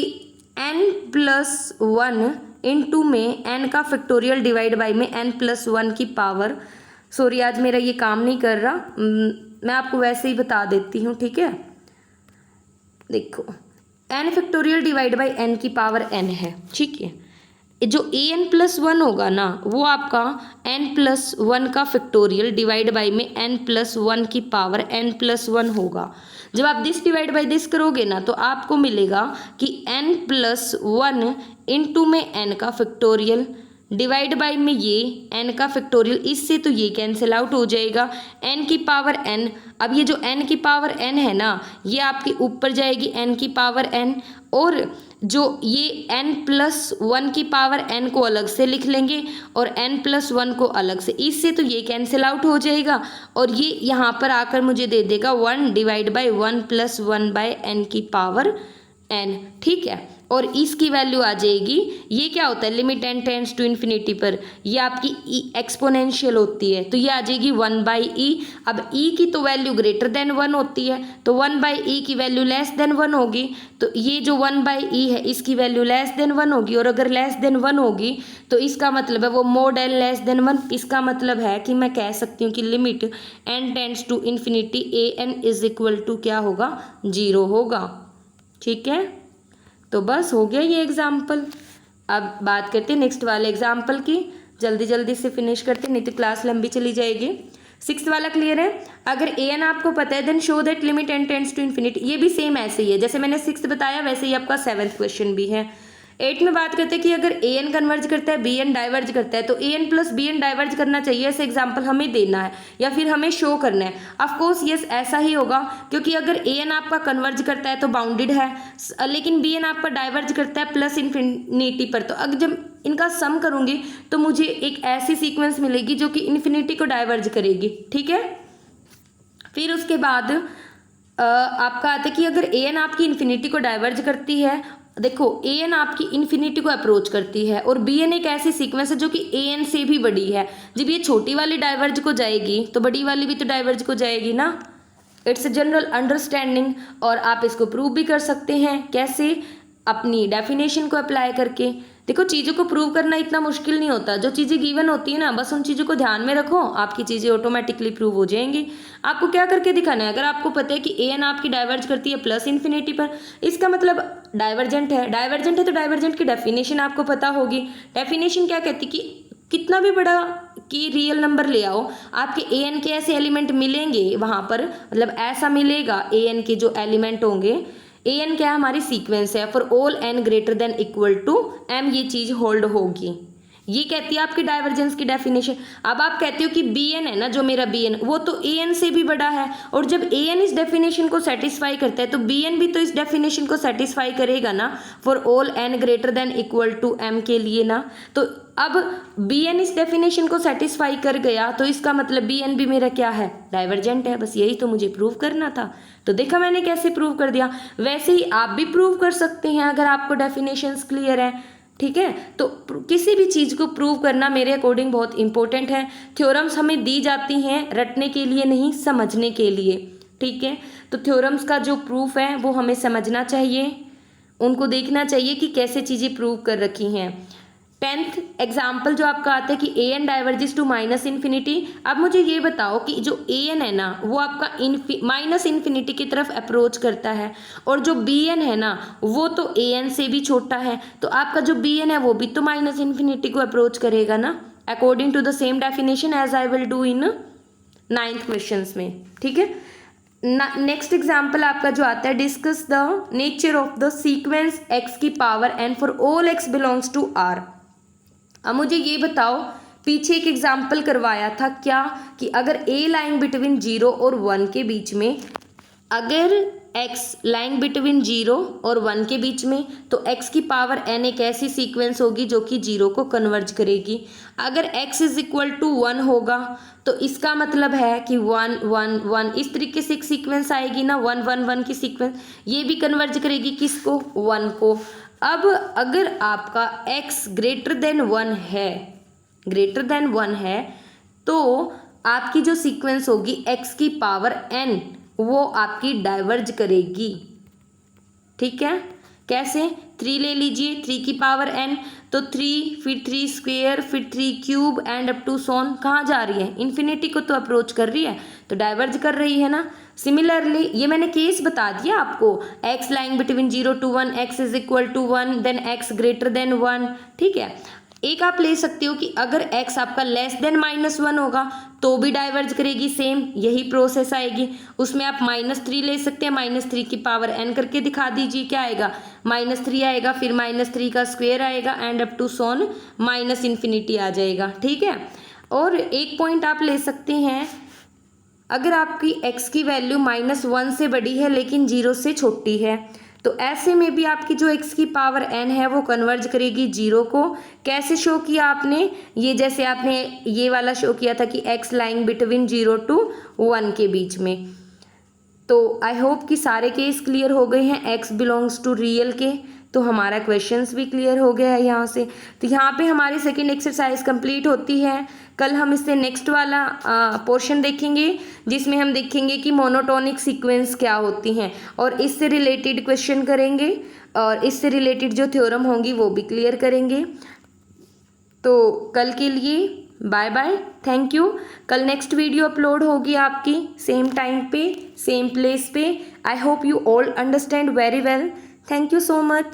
[SPEAKER 1] n प्लस 1 इंटू में n का फैक्टोरियल डिवाइड बाई में n प्लस 1 की पावर, सॉरी आज मेरा ये काम नहीं कर रहा, मैं आपको वैसे ही बता देती हूँ। ठीक है, देखो n factorial divide by n की पावर n है। ठीक है, जो an प्लस 1 होगा ना वो आपका n प्लस 1 का फैक्टोरियल डिवाइड बाई में n प्लस 1 की पावर n प्लस 1 होगा। जब आप दिस डिवाइड बाई दिस करोगे ना तो आपको मिलेगा कि n प्लस 1 इंटू में n का फैक्टोरियल डिवाइड बाई में ये n का फैक्टोरियल, इससे तो ये कैंसिल आउट हो जाएगा, n की पावर n। अब ये जो n की पावर n है ना, ये आपकी ऊपर जाएगी n की पावर n, और जो ये n प्लस 1 की पावर n को अलग से लिख लेंगे और n प्लस 1 को अलग से, इससे तो ये कैंसिल आउट हो जाएगा और ये यहाँ पर आकर मुझे दे देगा 1 divide by 1 plus 1 by n की पावर n। ठीक है, और इसकी वैल्यू आ जाएगी, ये क्या होता है limit n tends to infinity पर, ये आपकी एक्सपोनेंशियल होती है, तो ये आ जाएगी 1/e। अब e की तो वैल्यू ग्रेटर देन 1 होती है, तो 1/e की वैल्यू लेस देन 1 होगी, तो ये जो 1/e है इसकी वैल्यू लेस देन 1 होगी, और अगर लेस देन 1 होगी तो इसका मतलब है वो मोड n लेस देन 1। इसका मतलब है कि मैं कह सकती हूँ कि limit n tends to infinity an is equal to क्या होगा, 0 होगा। ठीक है, तो बस हो गया ये एग्जाम्पल। अब बात करते हैं नेक्स्ट वाले एग्जाम्पल की, जल्दी जल्दी से फिनिश करते हैं नहीं तो क्लास लंबी चली जाएगी। 6th वाला क्लियर है। अगर an आपको पता है then show that limit n tends to infinity, ये भी सेम ऐसे ही है जैसे मैंने 6th बताया वैसे ही आपका 7th क्वेश्चन भी है। 8 में बात करते हैं कि अगर an कन्वर्ज करता है bn डाइवर्ज करता है, तो an प्लस bn डाइवर्ज करना चाहिए, ऐसे एग्जाम्पल हमें देना है या फिर हमें शो करना है। ऑफकोर्स यस ऐसा ही होगा, क्योंकि अगर an आपका कन्वर्ज करता है तो बाउंडेड है, लेकिन bn आपका डाइवर्ज करता है प्लस इन्फिनिटी पर, तो अगर जब इनका सम करूंगी तो मुझे एक ऐसी सीक्वेंस मिलेगी जो कि इन्फिनिटी को डाइवर्ज करेगी। ठीक है, फिर उसके बाद आपका आता है कि अगर an आपकी इन्फिनिटी को डाइवर्ज करती है, देखो an आपकी इन्फिनिटी को अप्रोच करती है और bn एक ऐसी सीक्वेंस है जो कि an से भी बड़ी है, जब ये छोटी वाली डाइवर्ज को जाएगी तो बड़ी वाली भी तो डाइवर्ज को जाएगी ना। इट्स जनरल अंडरस्टैंडिंग, और आप इसको प्रूव भी कर सकते हैं। कैसे? अपनी डेफिनेशन को अप्लाई करके। देखो चीज़ों को प्रूव करना इतना मुश्किल नहीं होता, जो चीज़ें गिवन होती है ना बस उन चीज़ों को ध्यान में रखो, आपकी चीज़ें ऑटोमेटिकली प्रूव हो जाएंगी। आपको क्या करके दिखाना है, अगर आपको पता है कि an आपकी डाइवर्ज करती है प्लस इन्फिनिटी पर, इसका मतलब डाइवर्जेंट है। डाइवर्जेंट है तो डाइवर्जेंट की डेफिनेशन आपको पता होगी। डेफिनेशन क्या कहती कि कितना भी बड़ा कि रियल नंबर ले आओ, आपके an के ऐसे एलिमेंट मिलेंगे वहाँ पर, मतलब ऐसा मिलेगा an के जो एलिमेंट होंगे, an क्या है हमारी सीक्वेंस है, for all n greater than equal to m ये चीज़ होल्ड होगी। ये कहती है आपकी डाइवर्जेंस की डेफिनेशन। अब आप कहते हो कि bn है ना, जो मेरा bn वो तो an से भी बड़ा है, और जब an इस डेफिनेशन को सेटिस्फाई करता है तो bn भी तो इस डेफिनेशन को सेटिस्फाई करेगा ना, for all n greater than equal to m के लिए ना। तो अब bn इस डेफिनेशन को सेटिस्फाई कर गया तो इसका मतलब bn भी मेरा क्या है, डाइवर्जेंट है। बस यही तो मुझे प्रूव करना था, तो देखा मैंने कैसे प्रूव कर दिया। वैसे ही आप भी प्रूव कर सकते हैं अगर आपको डेफिनेशंस क्लियर है। ठीक है, तो किसी भी चीज़ को प्रूव करना मेरे अकॉर्डिंग बहुत इंपॉर्टेंट है। थ्योरम्स हमें दी जाती हैं रटने के लिए नहीं, समझने के लिए। ठीक है, तो थ्योरम्स का जो प्रूफ है वो हमें समझना चाहिए, उनको देखना चाहिए कि कैसे चीज़ें प्रूव कर रखी हैं। 10th एग्जाम्पल जो आपका आता है कि an diverges to minus infinity. अब मुझे ये बताओ कि जो an है ना वो आपका माइनस इन्फिनिटी की तरफ अप्रोच करता है, और जो bn है ना वो तो an से भी छोटा है, तो आपका जो bn है वो भी तो माइनस इन्फिनिटी को अप्रोच करेगा ना, according to the same definition as I will do in 9th question में। ठीक है, नेक्स्ट एग्जाम्पल आपका जो आता है, discuss the nature of the sequence x की power n for all x belongs to r। अब मुझे ये बताओ, पीछे एक एग्जाम्पल करवाया था क्या कि अगर a लाइंग बिटवीन 0 और 1 के बीच में, अगर x लाइंग बिटवीन 0 और 1 के बीच में, तो x की पावर n एक ऐसी सीक्वेंस होगी जो कि 0 को कन्वर्ज करेगी। अगर x इज इक्वल टू 1 होगा तो इसका मतलब है कि 1 1 1 इस तरीके से एक सीक्वेंस आएगी ना, 1 1 1 की सीक्वेंस, ये भी कन्वर्ज करेगी किसको, 1 को। अब अगर आपका x ग्रेटर देन 1 है, ग्रेटर देन 1 है, तो आपकी जो सीक्वेंस होगी x की पावर n वो आपकी डाइवर्ज करेगी। ठीक है, कैसे? 3 ले लीजिए, 3 की पावर n, तो 3 फिर 3 स्क्वेयर फिर 3 क्यूब एंड अप टू सोन, कहाँ जा रही है, इन्फिनिटी को तो अप्रोच कर रही है, तो डाइवर्ज कर रही है ना। सिमिलरली ये मैंने केस बता दिया आपको, x lying between 0 to 1, x is equal to 1, then x greater than 1। ठीक है, एक आप ले सकते हो कि अगर x आपका लेस देन -1 होगा तो भी डाइवर्ज करेगी, सेम यही प्रोसेस आएगी। उसमें आप -3 ले सकते हैं, -3 की पावर n करके दिखा दीजिए, क्या आएगा, -3 आएगा, फिर -3 का स्क्वायर आएगा एंड अप टू सोन माइनस इन्फिनिटी आ जाएगा। ठीक है, और एक पॉइंट आप ले सकते हैं, अगर आपकी x की वैल्यू -1 से बड़ी है लेकिन 0 से छोटी है, तो ऐसे में भी आपकी जो x की पावर n है वो कन्वर्ज करेगी 0 को। कैसे शो किया आपने, ये जैसे आपने ये वाला शो किया था कि x लाइंग बिटवीन 0 to 1 के बीच में। तो आई होप कि सारे केस क्लियर हो गए हैं x बिलोंग्स टू रियल के। तो हमारा क्वेश्चंस भी क्लियर हो गया है यहाँ से। तो यहाँ पे हमारी सेकंड एक्सरसाइज कंप्लीट होती है। कल हम इससे नेक्स्ट वाला पोर्शन देखेंगे जिसमें हम देखेंगे कि मोनोटोनिक सीक्वेंस क्या होती हैं और इससे रिलेटेड क्वेश्चन करेंगे और इससे रिलेटेड जो थ्योरम होंगी वो भी क्लियर करेंगे। तो कल के लिए बाय बाय, थैंक यू। कल नेक्स्ट वीडियो अपलोड होगी आपकी सेम टाइम पे सेम प्लेस पे। I hope you all understand very well. Thank you so much.